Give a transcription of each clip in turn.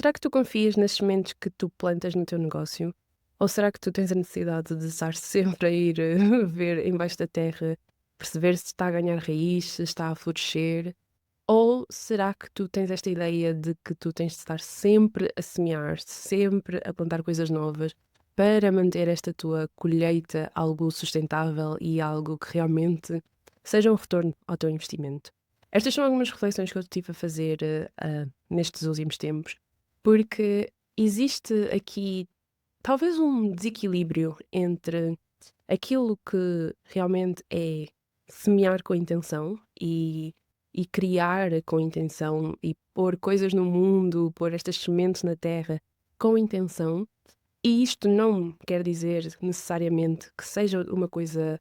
será que tu confias nas sementes que tu plantas no teu negócio? Ou será que tu tens a necessidade de estar sempre a ir ver embaixo da terra, perceber se está a ganhar raiz, se está a florescer? Ou será que tu tens esta ideia de que tu tens de estar sempre a semear, sempre a plantar coisas novas para manter esta tua colheita algo sustentável e algo que realmente seja um retorno ao teu investimento? Estas são algumas reflexões que eu tive a fazer nestes últimos tempos, porque existe aqui talvez um desequilíbrio entre aquilo que realmente é semear com intenção e criar com intenção e pôr coisas no mundo, pôr estas sementes na terra com intenção. E isto não quer dizer necessariamente que seja uma coisa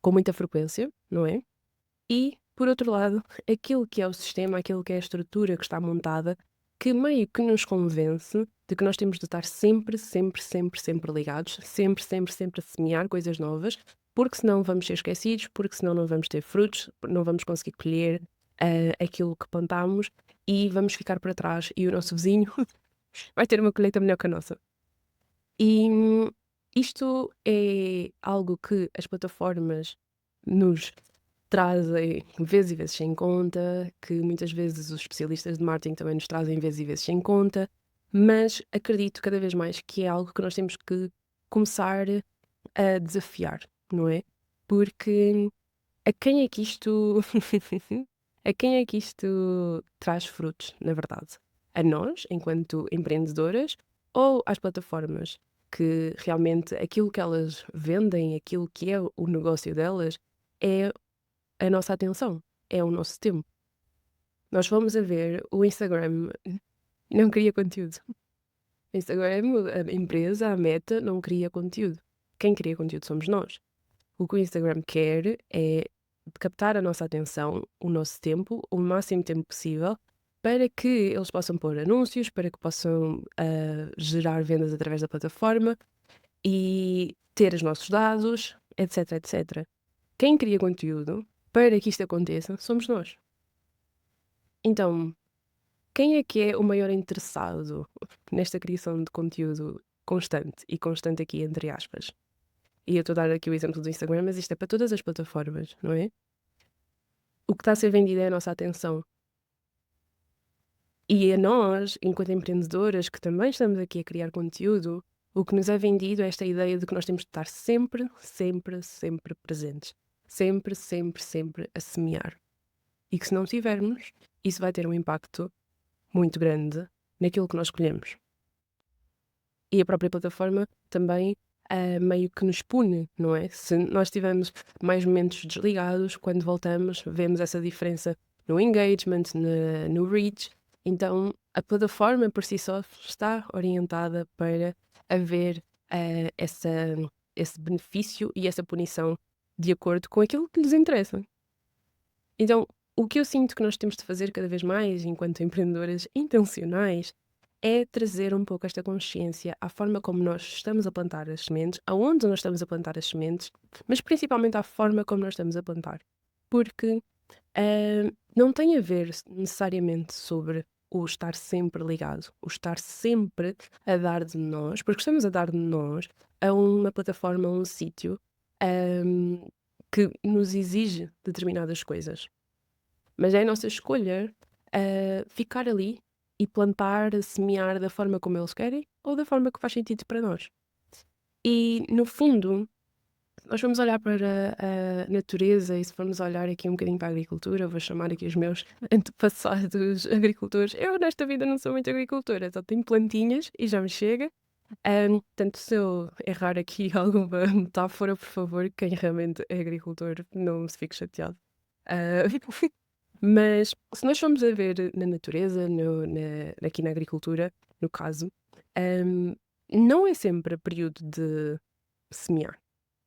com muita frequência, não é? E, por outro lado, aquilo que é o sistema, aquilo que é a estrutura que está montada, que meio que nos convence de que nós temos de estar sempre, sempre, sempre, sempre ligados, sempre, sempre, sempre a semear coisas novas, porque senão vamos ser esquecidos, porque senão não vamos ter frutos, não vamos conseguir colher aquilo que plantamos e vamos ficar para trás e o nosso vizinho vai ter uma colheita melhor que a nossa. E isto é algo que as plataformas nos trazem vezes e vezes sem conta, que muitas vezes os especialistas de marketing também nos trazem vezes e vezes sem conta, mas acredito cada vez mais que é algo que nós temos que começar a desafiar, não é? Porque a quem é que isto a quem é que isto traz frutos, na verdade? A nós, enquanto empreendedoras, ou às plataformas que realmente aquilo que elas vendem, aquilo que é o negócio delas, é a nossa atenção, é o nosso tempo. Nós fomos a ver o Instagram não cria conteúdo. O Instagram, a empresa, a Meta, não cria conteúdo. Quem cria conteúdo somos nós. O que o Instagram quer é captar a nossa atenção, o nosso tempo, o máximo tempo possível, para que eles possam pôr anúncios, para que possam gerar vendas através da plataforma e ter os nossos dados, etc, etc. Quem cria conteúdo para que isto aconteça somos nós. Então, quem é que é o maior interessado nesta criação de conteúdo constante? E constante aqui entre aspas. E eu estou a dar aqui o exemplo do Instagram, mas isto é para todas as plataformas, não é? O que está a ser vendido é a nossa atenção. E a nós, enquanto empreendedoras, que também estamos aqui a criar conteúdo, o que nos é vendido é esta ideia de que nós temos de estar sempre, sempre, sempre presentes. Sempre, sempre, sempre a semear. E que se não tivermos, isso vai ter um impacto muito grande naquilo que nós escolhemos. E a própria plataforma também meio que nos pune, não é? Se nós tivermos mais momentos desligados, quando voltamos, vemos essa diferença no engagement, no reach. Então, a plataforma por si só está orientada para haver esse benefício e essa punição de acordo com aquilo que lhes interessa. Então, o que eu sinto que nós temos de fazer cada vez mais, enquanto empreendedoras intencionais, é trazer um pouco esta consciência à forma como nós estamos a plantar as sementes, aonde nós estamos a plantar as sementes, mas principalmente à forma como nós estamos a plantar. Porque não tem a ver necessariamente sobre o estar sempre ligado, o estar sempre a dar de nós, porque estamos a dar de nós a uma plataforma, a um sítio que nos exige determinadas coisas. Mas é a nossa escolha ficar ali e plantar, semear da forma como eles querem ou da forma que faz sentido para nós. E, no fundo, nós vamos olhar para a natureza e se formos olhar aqui um bocadinho para a agricultura, vou chamar aqui os meus antepassados agricultores. Eu, nesta vida, não sou muito agricultora, só tenho plantinhas e já me chega. Portanto, se eu errar aqui alguma metáfora, por favor, quem realmente é agricultor, não se fique chateado. Ah, Mas se nós formos a ver na natureza, aqui na agricultura, no caso, hum, não é sempre período de semear,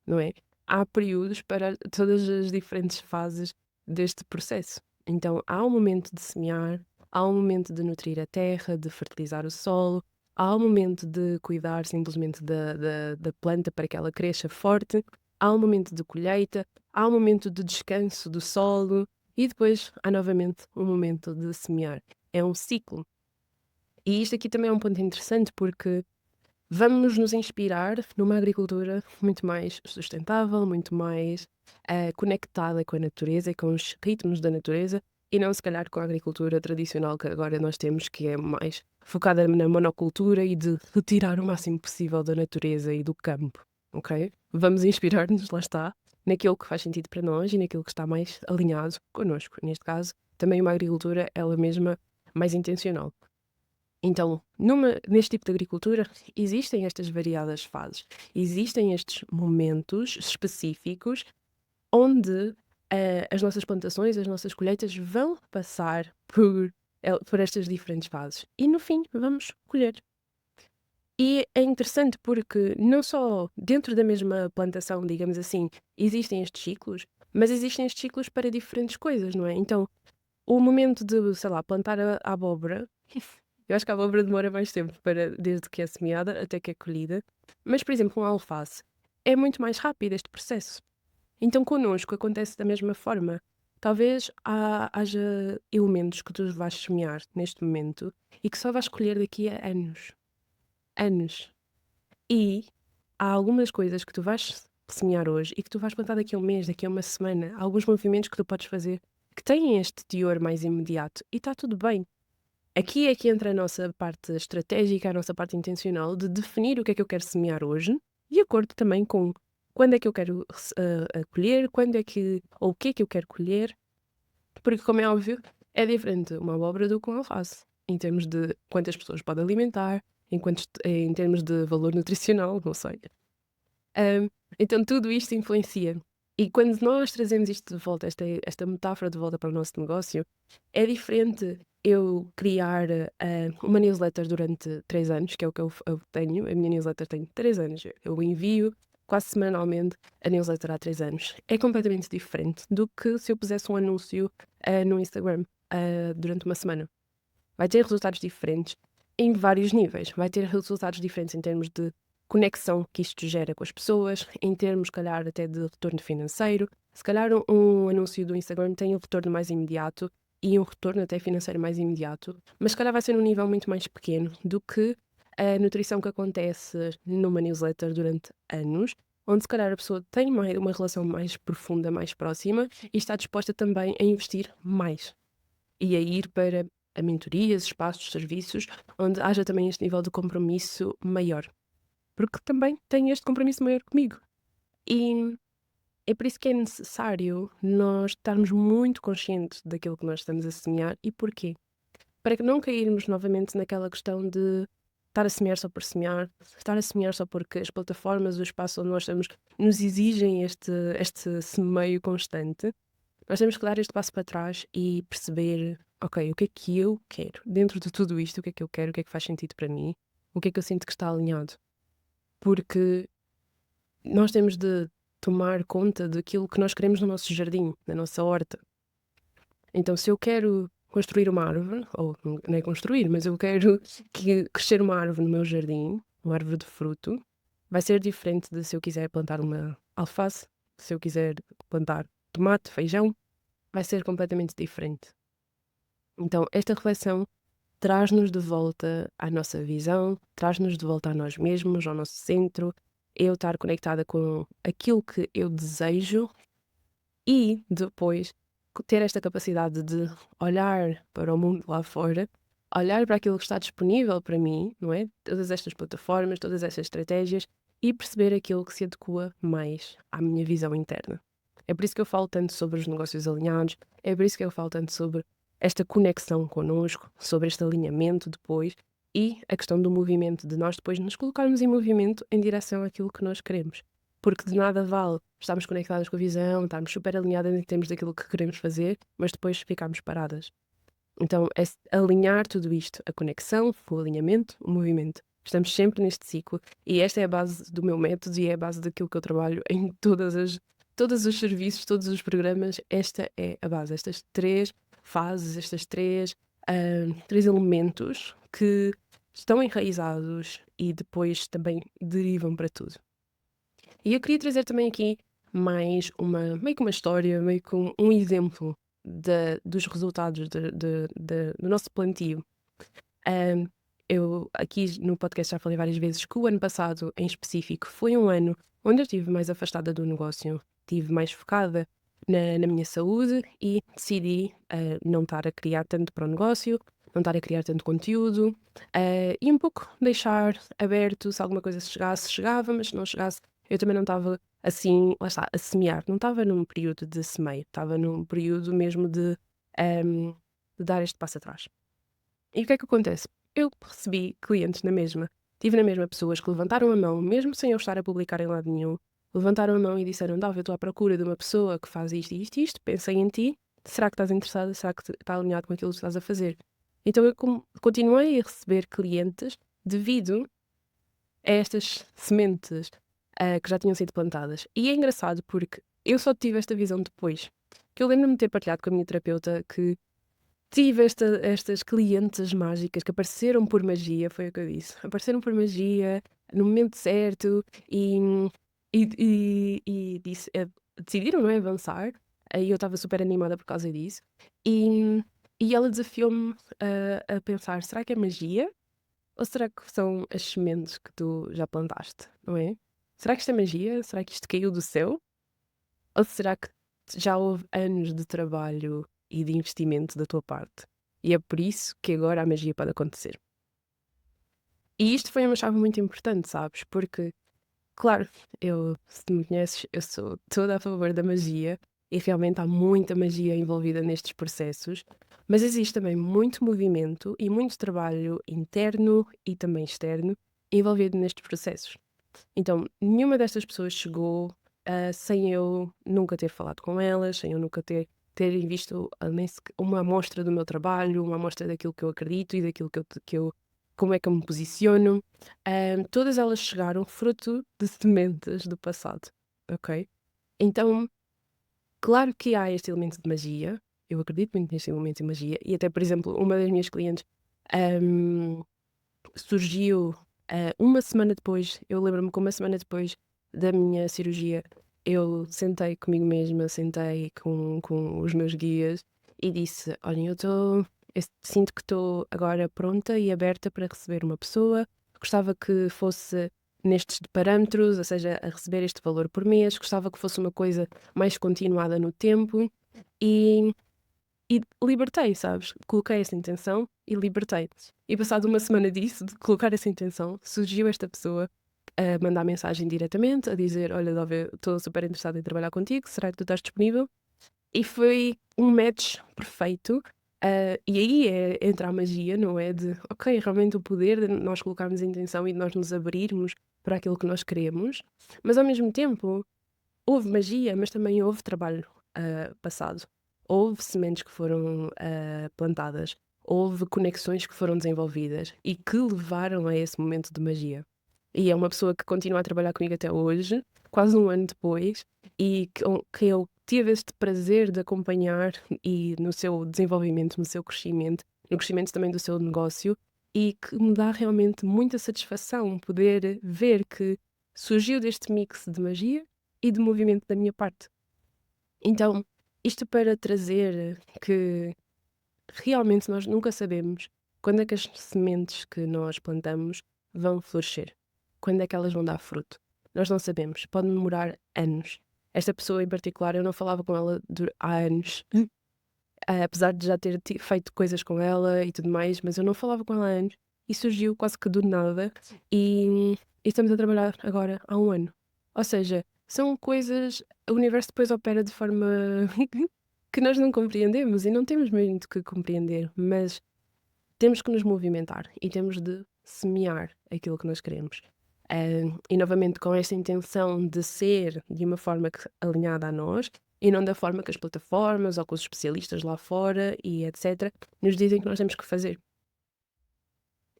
não é? Há períodos para todas as diferentes fases deste processo. Então, há um momento de semear, há um momento de nutrir a terra, de fertilizar o solo, há um momento de cuidar simplesmente da planta para que ela cresça forte, há um momento de colheita, há um momento de descanso do solo e depois há novamente um momento de semear. É um ciclo. E isto aqui também é um ponto interessante porque vamos nos inspirar numa agricultura muito mais sustentável, muito mais conectada com a natureza e com os ritmos da natureza, e não se calhar com a agricultura tradicional que agora nós temos, que é mais focada na monocultura e de retirar o máximo possível da natureza e do campo, ok? Vamos inspirar-nos, lá está, naquilo que faz sentido para nós e naquilo que está mais alinhado connosco. Neste caso, também uma agricultura, ela mesma, mais intencional. Então, neste tipo de agricultura, existem estas variadas fases, existem estes momentos específicos onde as nossas plantações, as nossas colheitas vão passar por estas diferentes fases e no fim vamos colher. E é interessante porque não só dentro da mesma plantação, digamos assim, existem estes ciclos, mas existem estes ciclos para diferentes coisas, não é? Então, o momento de, sei lá, plantar a abóbora, eu acho que a abóbora demora mais tempo desde que é semeada até que é colhida, mas, por exemplo, um alface é muito mais rápido este processo. Então, connosco acontece da mesma forma. Talvez haja elementos que tu vais semear neste momento e que só vais colher daqui a anos. Anos. E há algumas coisas que tu vais semear hoje e que tu vais plantar daqui a um mês, daqui a uma semana. Há alguns movimentos que tu podes fazer que têm este teor mais imediato e está tudo bem. Aqui é que entra a nossa parte estratégica, a nossa parte intencional de definir o que é que eu quero semear hoje, de acordo também com quando é que eu quero colher, quando é que, ou o que é que eu quero colher, porque, como é óbvio, é diferente uma abóbora do que um alface, em termos de quantas pessoas pode alimentar, em termos de valor nutricional, não sei. Ahm, então, tudo isto influencia. E quando nós trazemos isto de volta, esta metáfora de volta para o nosso negócio, é diferente eu criar uma newsletter durante 3 anos, que é o que eu tenho. A minha newsletter tem 3 anos. Eu envio quase semanalmente a newsletter há 3 anos. É completamente diferente do que se eu pusesse um anúncio no Instagram durante uma semana. Vai ter resultados diferentes em vários níveis. Vai ter resultados diferentes em termos de conexão que isto gera com as pessoas, em termos, se calhar, até de retorno financeiro. Se calhar um anúncio do Instagram tem um retorno mais imediato e um retorno até financeiro mais imediato, mas se calhar vai ser num nível muito mais pequeno do que a nutrição que acontece numa newsletter durante anos, onde se calhar a pessoa tem uma relação mais profunda, mais próxima e está disposta também a investir mais e a ir para a mentorias, espaços, serviços, onde haja também este nível de compromisso maior. Porque também tem este compromisso maior comigo. E é por isso que é necessário nós estarmos muito conscientes daquilo que nós estamos a semear e porquê. Para que não cairmos novamente naquela questão de estar a semear só por semear, estar a semear só porque as plataformas, o espaço onde nós estamos, nos exigem este semeio constante. Nós temos que dar este passo para trás e perceber, ok, o que é que eu quero? Dentro de tudo isto, o que é que eu quero? O que é que faz sentido para mim? O que é que eu sinto que está alinhado? Porque nós temos de tomar conta daquilo que nós queremos no nosso jardim, na nossa horta. Então, se eu quero construir uma árvore, ou não é construir, mas eu quero crescer uma árvore no meu jardim, uma árvore de fruto, vai ser diferente de se eu quiser plantar uma alface, se eu quiser plantar tomate, feijão, vai ser completamente diferente. Então, esta reflexão traz-nos de volta à nossa visão, traz-nos de volta a nós mesmos, ao nosso centro, eu estar conectada com aquilo que eu desejo e depois ter esta capacidade de olhar para o mundo lá fora, olhar para aquilo que está disponível para mim, não é? Todas estas plataformas, todas estas estratégias e perceber aquilo que se adequa mais à minha visão interna. É por isso que eu falo tanto sobre os negócios alinhados, é por isso que eu falo tanto sobre esta conexão connosco, sobre este alinhamento depois e a questão do movimento, de nós depois nos colocarmos em movimento em direção àquilo que nós queremos. Porque de nada vale estarmos conectadas com a visão, estarmos super alinhadas em termos daquilo que queremos fazer, mas depois ficarmos paradas. Então é alinhar tudo isto, a conexão, o alinhamento, o movimento. Estamos sempre neste ciclo e esta é a base do meu método e é a base daquilo que eu trabalho em todos os serviços, todos os programas. Esta é a base, estas 3 fases, estes 3 elementos que estão enraizados e depois também derivam para tudo. E eu queria trazer também aqui meio que uma história, meio que um exemplo dos resultados do nosso plantio. eu aqui no podcast já falei várias vezes que o ano passado, em específico, foi um ano onde eu estive mais afastada do negócio, estive mais focada na minha saúde e decidi não estar a criar tanto para o negócio, não estar a criar tanto conteúdo e um pouco deixar aberto se alguma coisa chegasse, chegava, mas se não chegasse, eu também não estava assim, lá está, a semear, não estava num período de semeio, estava num período mesmo ehm, de dar este passo atrás. E o que é que acontece? Eu recebi clientes na mesma, tive na mesma pessoas que levantaram a mão, mesmo sem eu estar a publicar em lado nenhum, levantaram a mão e disseram: Dava, eu estou à procura de uma pessoa que faz isto e isto e isto, pensei em ti, será que estás interessada? Será que está alinhado com aquilo que estás a fazer? Então eu continuei a receber clientes devido a estas sementes que já tinham sido plantadas. E é engraçado porque eu só tive esta visão depois. Que eu lembro-me de ter partilhado com a minha terapeuta que tive estas clientes mágicas que apareceram por magia, foi o que eu disse. Apareceram por magia, no momento certo, decidiram, não é, avançar. Aí eu estava super animada por causa disso. E, e ela desafiou-me a pensar: será que é magia? Ou será que são as sementes que tu já plantaste, não é? Será que isto é magia? Será que isto caiu do céu? Ou será que já houve anos de trabalho e de investimento da tua parte? E é por isso que agora a magia pode acontecer. E isto foi uma chave muito importante, sabes? Porque, claro, se me conheces, eu sou toda a favor da magia e realmente há muita magia envolvida nestes processos, mas existe também muito movimento e muito trabalho interno e também externo envolvido nestes processos. Então, nenhuma destas pessoas chegou sem eu nunca ter falado com elas, sem eu nunca terem visto nem uma amostra do meu trabalho, uma amostra daquilo que eu acredito e daquilo como é que eu me posiciono. Todas elas chegaram fruto de sementes do passado, ok? Então, claro que há este elemento de magia, eu acredito muito neste elemento de magia, e até, por exemplo, uma das minhas clientes ahm, surgiu uma semana depois. Eu lembro-me que uma semana depois da minha cirurgia, eu sentei comigo mesma, sentei com os meus guias e disse: Olhem, eu sinto que estou agora pronta e aberta para receber uma pessoa. Gostava que fosse nestes parâmetros, ou seja, a receber este valor por mês. Gostava que fosse uma coisa mais continuada no tempo. E e libertei, sabes? Coloquei essa intenção e libertei. E passado uma semana disso, de colocar essa intenção, surgiu esta pessoa a mandar mensagem diretamente, a dizer: Olha, Dove, estou super interessada em trabalhar contigo, será que tu estás disponível? E foi um match perfeito. E aí entra a magia, não é? De, ok, realmente o poder de nós colocarmos a intenção e de nós nos abrirmos para aquilo que nós queremos, mas ao mesmo tempo houve magia, mas também houve trabalho passado. Houve sementes que foram plantadas, houve conexões que foram desenvolvidas e que levaram a esse momento de magia. E é uma pessoa que continua a trabalhar comigo até hoje, quase um ano depois, e que eu tive este prazer de acompanhar e no seu desenvolvimento, no seu crescimento, no crescimento também do seu negócio, e que me dá realmente muita satisfação poder ver que surgiu deste mix de magia e de movimento da minha parte. Então, isto para trazer que realmente nós nunca sabemos quando é que as sementes que nós plantamos vão florescer, quando é que elas vão dar fruto. Nós não sabemos, pode demorar anos. Esta pessoa em particular, eu não falava com ela há anos, apesar de já ter feito coisas com ela e tudo mais, mas eu não falava com ela há anos e surgiu quase que do nada e estamos a trabalhar agora há um ano. Ou seja, são coisas, o universo depois opera de forma que nós não compreendemos e não temos muito que compreender, mas temos que nos movimentar e temos de semear aquilo que nós queremos. E novamente com esta intenção de ser de uma forma alinhada a nós e não da forma que as plataformas ou que os especialistas lá fora e etc. nos dizem que nós temos que fazer.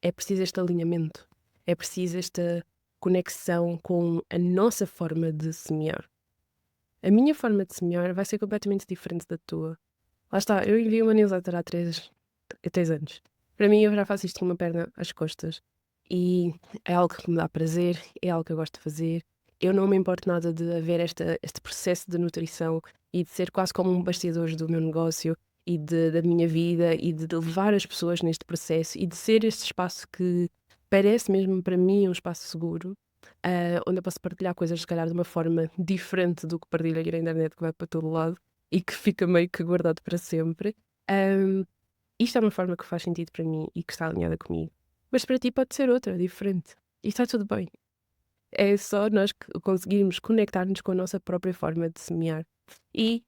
É preciso este alinhamento, é preciso esta conexão com a nossa forma de semear. A minha forma de semear vai ser completamente diferente da tua. Lá está, eu enviei uma newsletter há 3 anos. Para mim, eu já faço isto com uma perna às costas. E é algo que me dá prazer, é algo que eu gosto de fazer. Eu não me importo nada de haver este processo de nutrição e de ser quase como um bastidor do meu negócio e da minha vida e de levar as pessoas neste processo e de ser este espaço que parece mesmo para mim um espaço seguro, onde eu posso partilhar coisas, se calhar, de uma forma diferente do que partilho aqui na internet, que vai para todo lado e que fica meio que guardado para sempre. Hum, Isto é uma forma que faz sentido para mim e que está alinhada comigo. Mas para ti pode ser outra, diferente. E está tudo bem. É só nós que conseguirmos conectar-nos com a nossa própria forma de semear. E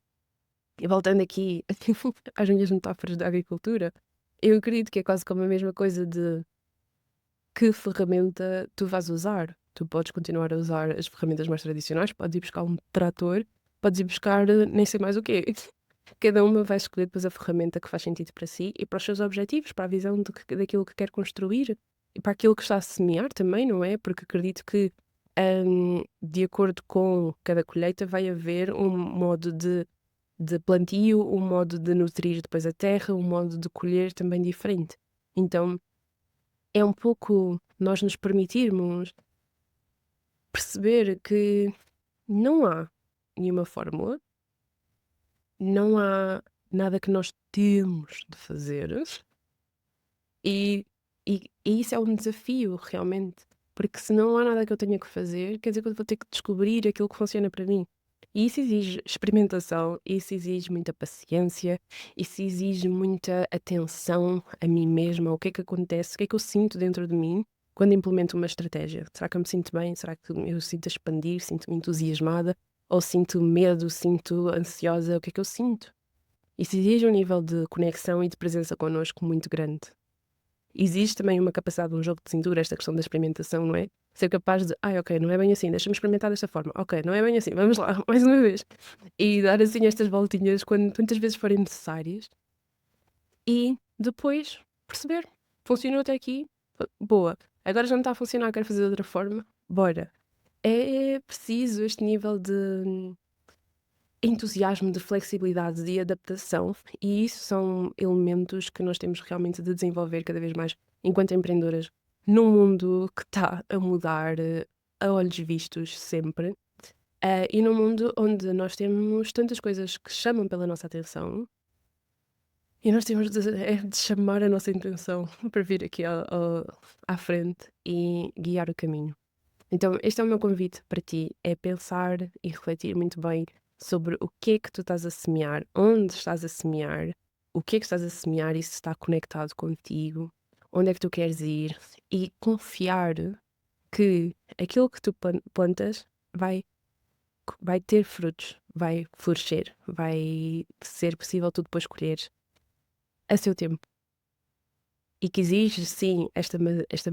voltando aqui às minhas metáforas da agricultura, eu acredito que é quase como a mesma coisa de que ferramenta tu vais usar. Tu podes continuar a usar as ferramentas mais tradicionais, podes ir buscar um trator, podes ir buscar nem sei mais o quê. Cada uma vai escolher depois a ferramenta que faz sentido para si e para os seus objetivos, para a visão daquilo que quer construir e para aquilo que está a semear também, não é? Porque acredito que, de acordo com cada colheita, vai haver um modo de plantio, um modo de nutrir depois a terra, um modo de colher também diferente. Então, é um pouco nós nos permitirmos perceber que não há nenhuma fórmula, não há nada que nós temos de fazer e, e isso é um desafio realmente, porque se não há nada que eu tenha que fazer, quer dizer que eu vou ter que descobrir aquilo que funciona para mim. E isso exige experimentação, isso exige muita paciência, isso exige muita atenção a mim mesma, o que é que acontece, o que é que eu sinto dentro de mim quando implemento uma estratégia. Será que eu me sinto bem? Será que eu sinto a expandir? Sinto-me entusiasmada? Ou sinto medo? Sinto ansiosa? O que é que eu sinto? Isso exige um nível de conexão e de presença connosco muito grande. Existe também uma capacidade de um jogo de cintura, esta questão da experimentação, não é? Ser capaz de, ok, não é bem assim, deixa-me experimentar desta forma, ok, não é bem assim, vamos lá, mais uma vez. E dar assim estas voltinhas quantas vezes forem necessárias e depois perceber, funcionou até aqui, boa, agora já não está a funcionar, quero fazer de outra forma, bora. É preciso este nível de entusiasmo, de flexibilidade, de adaptação, e isso são elementos que nós temos realmente de desenvolver cada vez mais enquanto empreendedoras num mundo que está a mudar a olhos vistos sempre, e num mundo onde nós temos tantas coisas que chamam pela nossa atenção e nós temos de chamar a nossa intenção para vir aqui à frente e guiar o caminho. Então, este é o meu convite para ti, é pensar e refletir muito bem sobre o que é que tu estás a semear, onde estás a semear, o que é que estás a semear e se está conectado contigo, onde é que tu queres ir e confiar que aquilo que tu plantas vai ter frutos, vai florescer, vai ser possível tu depois colheres a seu tempo. E que exige, sim, esta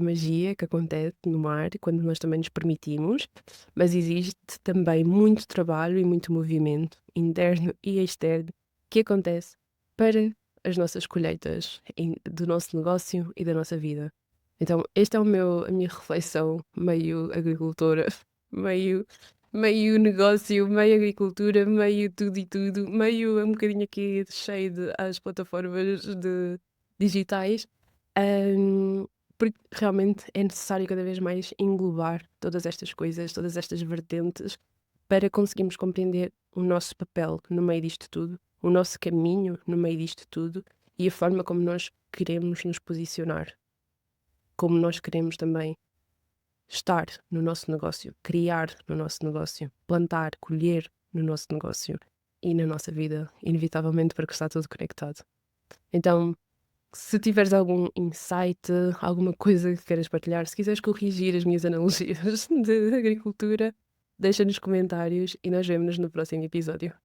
magia que acontece no mar, quando nós também nos permitimos, mas existe também muito trabalho e muito movimento, interno e externo, que acontece para as nossas colheitas do nosso negócio e da nossa vida. Então, esta é a minha reflexão, meio agricultora, meio, meio negócio, meio agricultura, meio tudo e tudo, meio um bocadinho aqui cheio de as plataformas digitais. Hum, Porque realmente é necessário cada vez mais englobar todas estas coisas, todas estas vertentes, para conseguirmos compreender o nosso papel no meio disto tudo, o nosso caminho no meio disto tudo e a forma como nós queremos nos posicionar, como nós queremos também estar no nosso negócio, criar no nosso negócio, plantar, colher no nosso negócio e na nossa vida, inevitavelmente, porque está tudo conectado. Então, se tiveres algum insight, alguma coisa que queiras partilhar, se quiseres corrigir as minhas analogias de agricultura, deixa nos comentários e nós vemo-nos no próximo episódio.